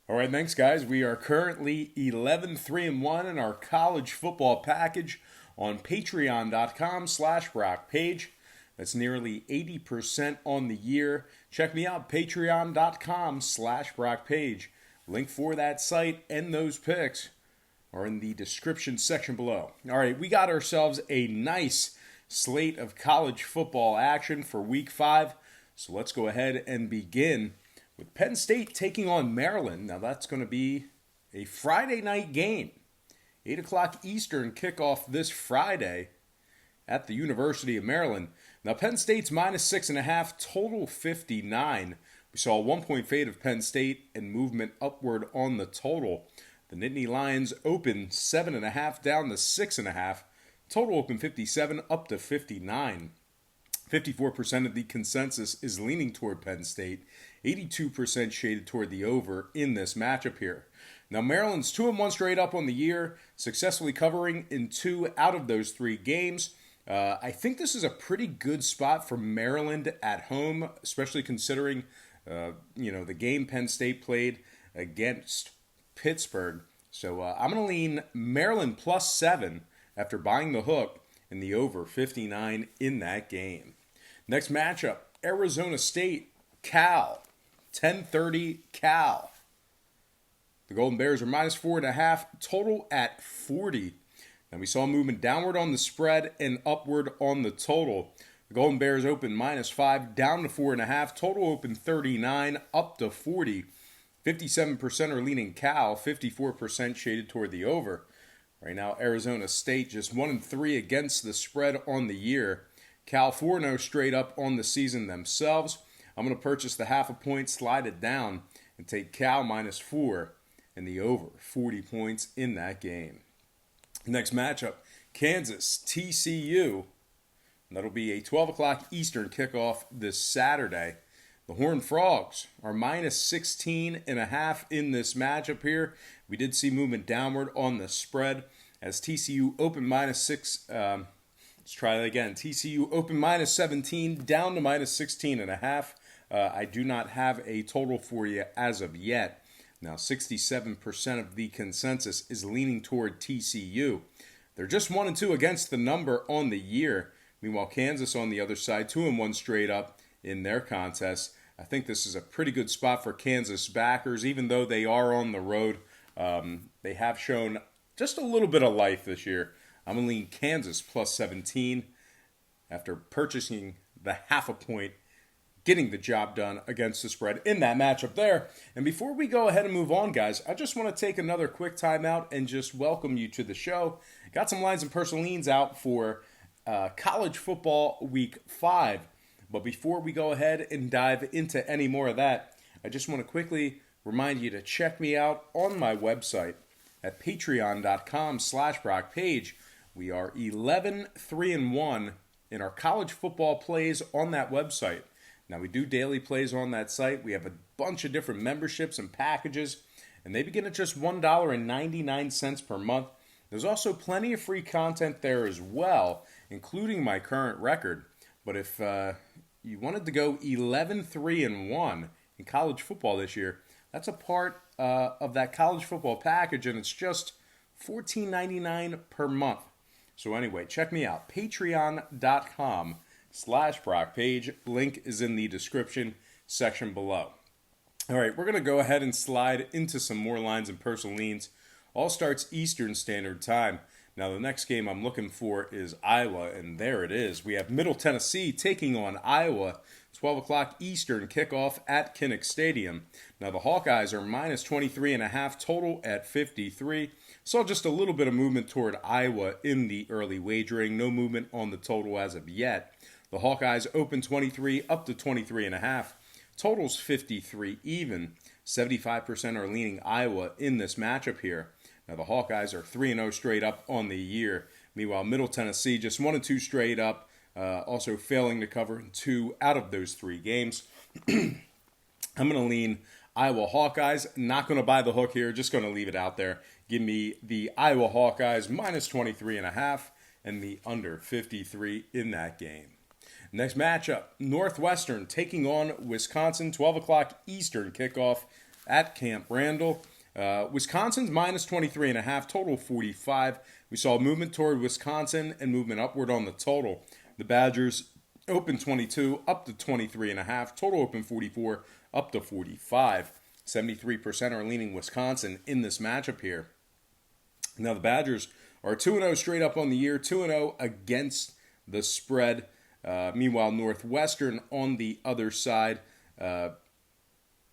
All right, thanks, guys. We are currently 11-3-1 in our college football package on patreon.com/Brock Page. That's nearly 80% on the year. Check me out, patreon.com/Brock Page. Link for that site and those picks are in the description section below. All right, we got ourselves a nice slate of college football action for week 5. So let's go ahead and begin with Penn State taking on Maryland. Now that's going to be a Friday night game. 8 o'clock Eastern kickoff this Friday at the University of Maryland. Now Penn State's minus 6.5, total 59. We saw a 1-point fade of Penn State and movement upward on the total. The Nittany Lions open 7.5 down to 6.5. Total open 57 up to 59. 54% of the consensus is leaning toward Penn State. 82% shaded toward the over in this matchup here. Now Maryland's 2-1 straight up on the year, successfully covering in 2 out of those 3 games. I think this is a pretty good spot for Maryland at home, especially considering the game Penn State played against Pittsburgh. So I'm going to lean Maryland plus 7 after buying the hook in the over 59 in that game. Next matchup, Arizona State, Cal, 10:30 Cal. The Golden Bears are minus 4.5, total at 40. And we saw movement downward on the spread and upward on the total. The Golden Bears open minus 5, down to 4.5, total open 39, up to 40. 57% are leaning Cal, 54% shaded toward the over. Right now, Arizona State just 1-3 against the spread on the year. Cal 4-0 straight up on the season themselves. I'm going to purchase the half a point, slide it down, and take Cal minus 4 and the over 40 points in that game. Next matchup, Kansas, TCU. That'll be a 12 o'clock Eastern kickoff this Saturday. The Horned Frogs are minus 16.5 in this matchup here. We did see movement downward on the spread as TCU opened minus 6. Let's try that again. TCU opened minus 17, down to minus 16.5. I do not have a total for you as of yet. Now, 67% of the consensus is leaning toward TCU. They're just 1-2 against the number on the year. Meanwhile, Kansas on the other side, 2-1 straight up in their contest. I think this is a pretty good spot for Kansas backers, even though they are on the road. They have shown just a little bit of life this year. I'm going to lean Kansas plus 17 after purchasing the half a point, getting the job done against the spread in that matchup there. And before we go ahead and move on, guys, I just want to take another quick timeout and just welcome you to the show. Got some lines and personal leans out for college football week 5. But before we go ahead and dive into any more of that, I just want to quickly remind you to check me out on my website at patreon.com/Brock Page. We are 11-3-1 in our college football plays on that website. Now, we do daily plays on that site. We have a bunch of different memberships and packages, and they begin at just $1.99 per month. There's also plenty of free content there as well, including my current record. But if you wanted to go 11-3-1 in college football this year, that's a part of that college football package, and it's just $14.99 per month. So anyway, check me out, patreon.com/Brock Page. Link is in the description section below. All right, we're going to go ahead and slide into some more lines and personal leans. All starts Eastern Standard Time. Now, the next game I'm looking for is Iowa, and there it is. We have Middle Tennessee taking on Iowa. 12 o'clock Eastern kickoff at Kinnick Stadium. Now, the Hawkeyes are minus 23.5, total at 53. Saw just a little bit of movement toward Iowa in the early wagering. No movement on the total as of yet. The Hawkeyes open 23 up to 23.5. Total's 53 even. 75% are leaning Iowa in this matchup here. Now, the Hawkeyes are 3-0 straight up on the year. Meanwhile, Middle Tennessee just 1-2 straight up. Also failing to cover in 2 out of those 3 games. I'm going to lean Iowa Hawkeyes. Not going to buy the hook here. Just going to leave it out there. Give me the Iowa Hawkeyes minus 23.5 and the under 53 in that game. Next matchup, Northwestern taking on Wisconsin. 12 o'clock Eastern kickoff at Camp Randall. Wisconsin's minus 23.5, total 45. We saw movement toward Wisconsin and movement upward on the total. The Badgers open 22, up to 23.5, total open 44, up to 45. 73% are leaning Wisconsin in this matchup here. Now the Badgers are 2-0 straight up on the year, 2-0 against the spread. Meanwhile, Northwestern on the other side, let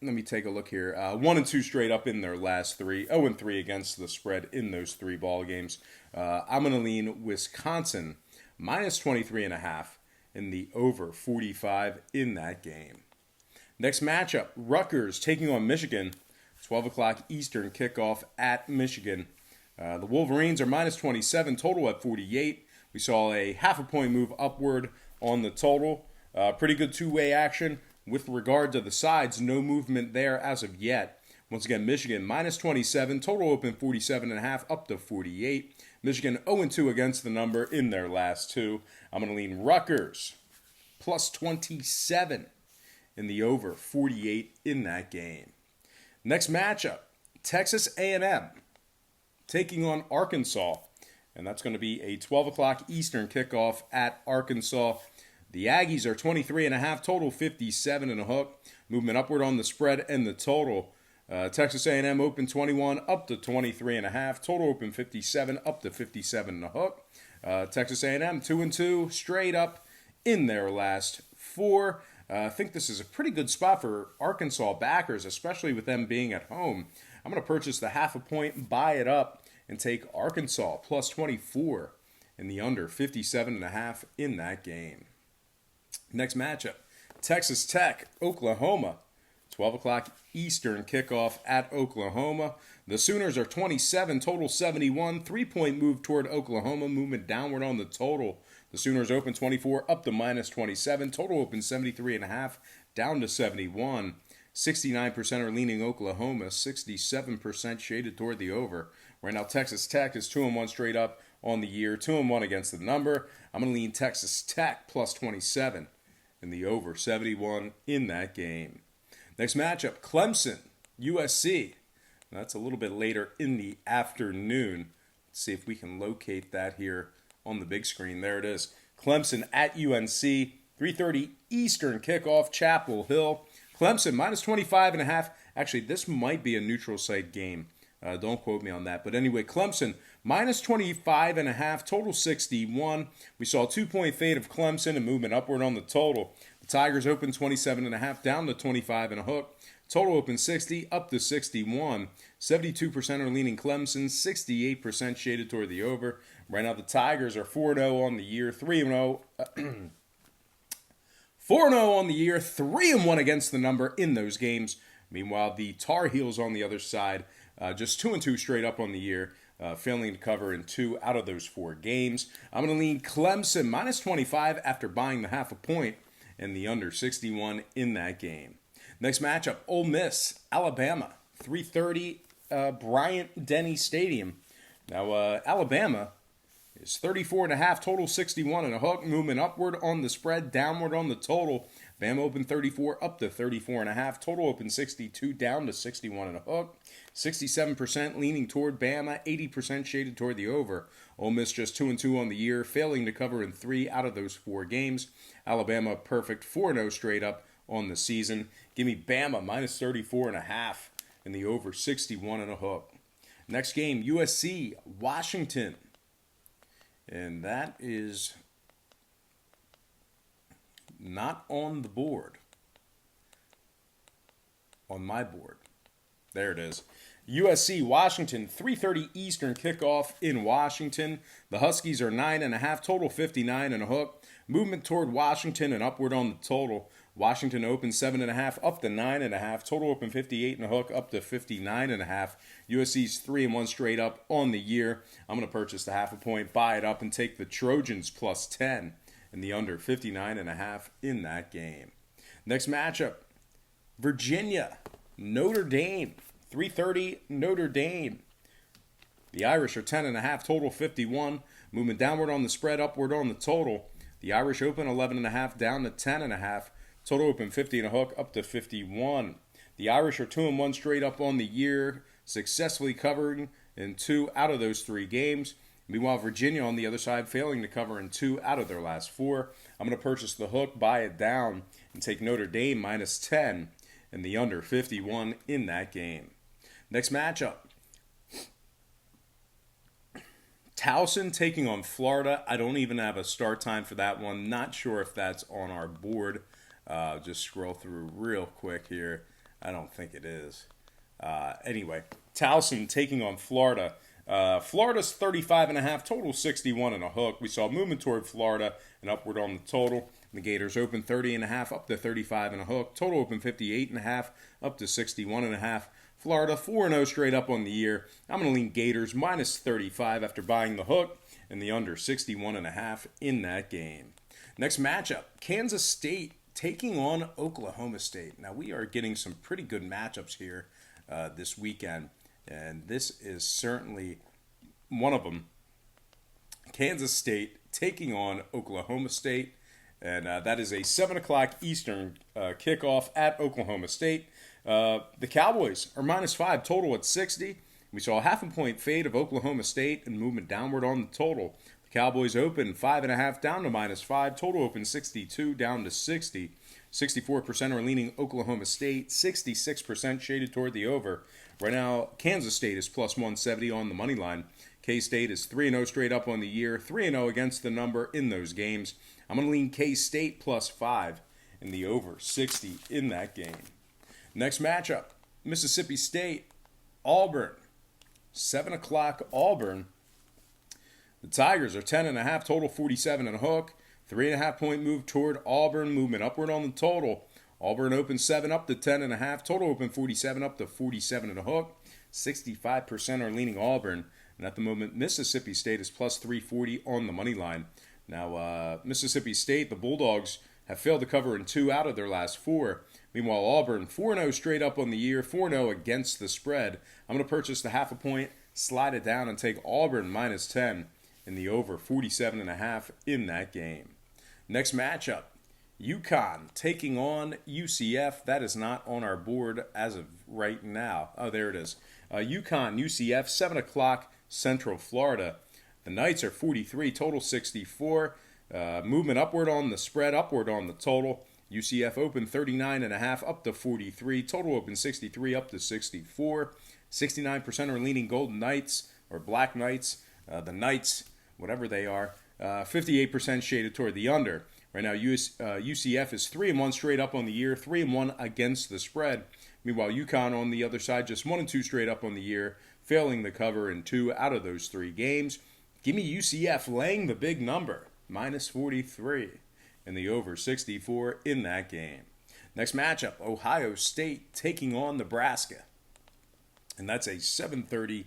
me take a look here. 1-2 straight up in their last three. 0-3 against the spread in those three ball games. I'm going to lean Wisconsin minus 23.5 in the over 45 in that game. Next matchup, Rutgers taking on Michigan. 12 o'clock Eastern kickoff at Michigan. The Wolverines are minus 27, total at 48. We saw a half a point move upward on the total. Pretty good two-way action. With regard to the sides, no movement there as of yet. Once again, Michigan minus 27, total open 47.5, up to 48. Michigan 0-2 against the number in their last two. I'm going to lean Rutgers plus 27 in the over 48 in that game. Next matchup, Texas A&M taking on Arkansas. And that's going to be a 12 o'clock Eastern kickoff at Arkansas. The Aggies are 23.5, total 57 and a hook. Movement upward on the spread and the total. Texas A&M open 21, up to 23.5. Total open 57, up to 57 and a hook. Texas A&M 2-2 straight up in their last four. I think this is a pretty good spot for Arkansas backers, especially with them being at home. I'm going to purchase the half a point, buy it up, and take Arkansas plus 24 in the under 57.5 in that game. Next matchup, Texas Tech, Oklahoma. 12 o'clock Eastern kickoff at Oklahoma. The Sooners are 27, total 71. 3-point move toward Oklahoma, movement downward on the total. The Sooners open 24, up to minus 27. Total open 73.5, down to 71. 69% are leaning Oklahoma, 67% shaded toward the over. Right now, Texas Tech is 2-1 straight up on the year, 2-1 against the number. I'm going to lean Texas Tech plus 27 in the over 71 in that game. Next matchup, Clemson, USC. That's a little bit later in the afternoon. Let's see if we can locate that here on the big screen. There it is. Clemson at UNC, 3:30 Eastern kickoff, Chapel Hill. Clemson minus 25.5. Actually, this might be a neutral site game. Don't quote me on that. But anyway, Clemson minus 25.5, total 61. We saw a 2-point fade of Clemson and movement upward on the total. The Tigers open 27.5, down to 25 and a hook. Total open 60, up to 61. 72% are leaning Clemson, 68% shaded toward the over. Right now, the Tigers are 4-0 on the year, 3-0. 4-0 on the year, 3-1 against the number in those games. Meanwhile, the Tar Heels on the other side, just 2-2 straight up on the year, failing to cover in 2 out of those 4 games. I'm going to lean Clemson minus 25 after buying the half a point and the under 61 in that game. Next matchup, Ole Miss, Alabama, 3:30 Bryant-Denny Stadium. Now, Alabama is 34.5, total 61 and a hook. Movement upward on the spread, downward on the total. Bama open 34, up to 34.5. Total open 62, down to 61 and a hook. 67% leaning toward Bama, 80% shaded toward the over. Ole Miss just 2-2 on the year, failing to cover in 3 out of those 4 games. Alabama perfect 4-0 straight up on the season. Give me Bama minus 34.5 in the over 61 and a hook. Next game, USC, Washington. And that is not on the board. On my board. There it is. USC, Washington, 3:30 Eastern kickoff in Washington. The Huskies are 9.5, total 59 and a hook. Movement toward Washington and upward on the total. Washington open 7.5, up to 9.5. Total open 58 and a hook, up to 59.5. USC's 3-1 straight up on the year. I'm going to purchase the half a point, buy it up, and take the Trojans plus 10 in the under 59.5 in that game. Next matchup, Virginia, Notre Dame. 3:30 Notre Dame. The Irish are 10.5, total 51. Movement downward on the spread, upward on the total. The Irish open 11.5, down to 10.5. Total open 50 and a hook, up to 51. The Irish are 2-1 straight up on the year, successfully covering in 2 out of those 3 games. Meanwhile, Virginia on the other side failing to cover in 2 out of their last 4. I'm going to purchase the hook, buy it down, and take Notre Dame minus 10 and the under 51 in that game. Next matchup. Towson taking on Florida. I don't even have a start time for that one. Not sure if that's on our board. Just scroll through real quick here. I don't think it is. Anyway, Towson taking on Florida. Florida's 35.5, total 61 and a hook. We saw movement toward Florida and upward on the total. The Gators open 30.5 up to 35 and a hook. Total open 58.5 up to 61.5. Florida 4-0 straight up on the year. I'm going to lean Gators minus 35 after buying the hook and the under 61.5 in that game. Next matchup, Kansas State taking on Oklahoma State. Now we are getting some pretty good matchups here this weekend, and this is certainly one of them. Kansas State taking on Oklahoma State, and that is a 7 o'clock Eastern kickoff at Oklahoma State. The Cowboys are minus 5, total at 60. We saw a half a point fade of Oklahoma State and movement downward on the total. The Cowboys open 5.5 down to minus 5. Total open 62 down to 60. 64% are leaning Oklahoma State. 66% shaded toward the over. Right now, Kansas State is plus 170 on the money line. K-State is 3-0 straight up on the year. 3-0 against the number in those games. I'm going to lean K-State plus 5 in the over 60 in that game. Next matchup, Mississippi State, Auburn. 7 o'clock Auburn. The Tigers are 10.5, total 47 and a hook. 3.5 point move toward Auburn, movement upward on the total. Auburn open 7 up to 10.5, total open 47 up to 47 and a hook. 65% are leaning Auburn, and at the moment Mississippi State is plus 340 on the money line. Now Mississippi State, the Bulldogs, have failed to cover in 2 out of their last 4. Meanwhile, Auburn 4-0 straight up on the year, 4-0 against the spread. I'm going to purchase the half a point, slide it down, and take Auburn minus 10 in the over 47.5 in that game. Next matchup, UConn taking on UCF. That is not on our board as of right now. Oh, there it is. UConn, UCF, 7 o'clock Central Florida. The Knights are 43, total 64. Movement upward on the spread, upward on the total. UCF open 39.5 up to 43. Total open 63 up to 64. 69% are leaning Golden Knights or Black Knights. The Knights, whatever they are, 58% shaded toward the under. Right now, UCF is 3-1 straight up on the year, 3-1 against the spread. Meanwhile, UConn on the other side, just 1-2 straight up on the year, failing the cover in 2 out of those 3 games. Give me UCF laying the big number, minus 43, and the over 64 in that game. Next matchup, Ohio State taking on Nebraska. And that's a 7:30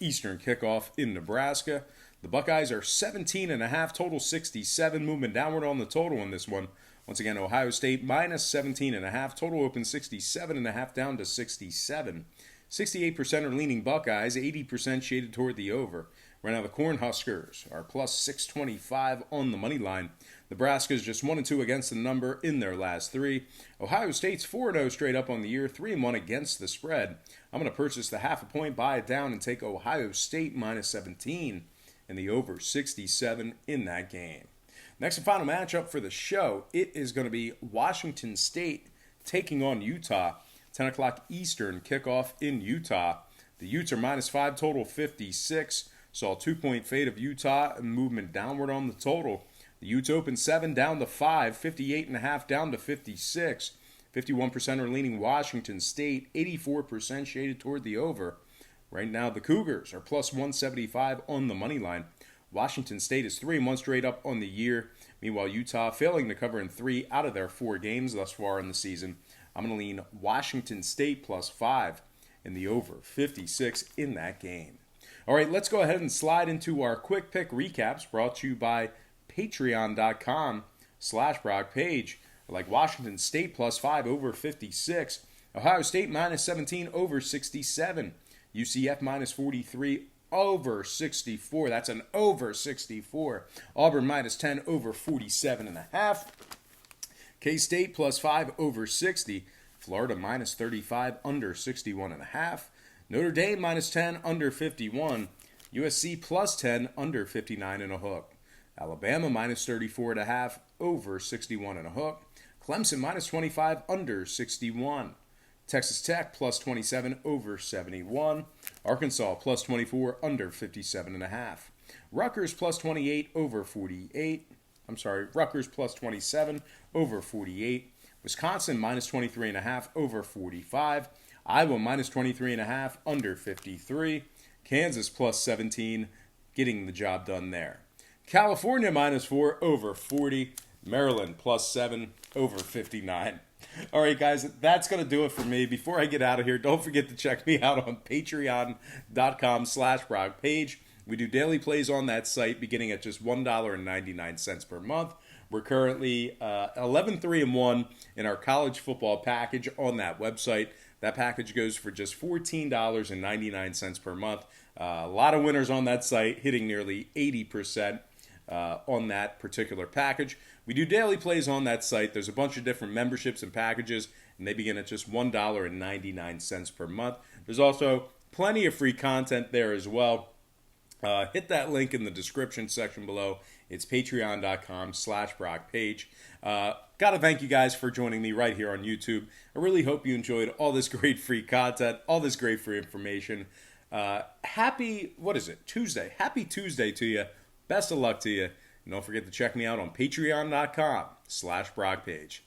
Eastern kickoff in Nebraska. The Buckeyes are 17.5, total 67, movement downward on the total in this one. Once again, Ohio State minus 17.5, total open 67.5 down to 67. 68% are leaning Buckeyes, 80% shaded toward the over. Right now, the Cornhuskers are plus 625 on the money line. Nebraska's just 1-2 against the number in their last 3. Ohio State's 4-0 straight up on the year, 3-1 against the spread. I'm going to purchase the half a point, buy it down, and take Ohio State minus 17 and the over 67 in that game. Next and final matchup for the show, it is going to be Washington State taking on Utah. 10 o'clock Eastern kickoff in Utah. The Utes are minus 5, total 56. Saw a 2-point fade of Utah and movement downward on the total. The Utes open 7 down to 5, 58.5 down to 56. 51% are leaning Washington State, 84% shaded toward the over. Right now, the Cougars are plus 175 on the money line. Washington State is 3-1 straight up on the year. Meanwhile, Utah failing to cover in 3 out of their 4 games thus far in the season. I'm going to lean Washington State plus 5 in the over 56 in that game. All right, let's go ahead and slide into our quick pick recaps brought to you by patreon.com/Brock Page. Like Washington State plus 5 over 56. Ohio State minus 17 over 67. UCF minus 43 over 64. That's an over 64. Auburn minus 10 over 47.5. K-State plus 5 over 60. Florida minus 35, under 61.5. Notre Dame minus 10, under 51. USC plus 10, under 59 and a hook. Alabama minus 34.5, over 61 and a hook. Clemson minus 25, under 61. Texas Tech plus 27, over 71. Arkansas plus 24, under 57.5. Rutgers plus 28, over 48. Rutgers plus 27, over 48. Wisconsin minus 23.5, over 45. Iowa minus 23.5, under 53. Kansas plus 17, getting the job done there. California minus 4, over 40. Maryland plus 7, over 59. All right, guys, that's going to do it for me. Before I get out of here, don't forget to check me out on patreon.com/BrockPage. We do daily plays on that site beginning at just $1.99 per month. We're currently 11-3-1 in our college football package on that website. That package goes for just $14.99 per month. A lot of winners on that site, hitting nearly 80% on that particular package. We do daily plays on that site. There's a bunch of different memberships and packages, and they begin at just $1.99 per month. There's also plenty of free content there as well. Hit that link in the description section below. It's patreon.com/BrockPage. Got to thank you guys for joining me right here on YouTube. I really hope you enjoyed all this great free content, all this great free information. Tuesday. Happy Tuesday to you. Best of luck to you. And don't forget to check me out on patreon.com/BrockPage.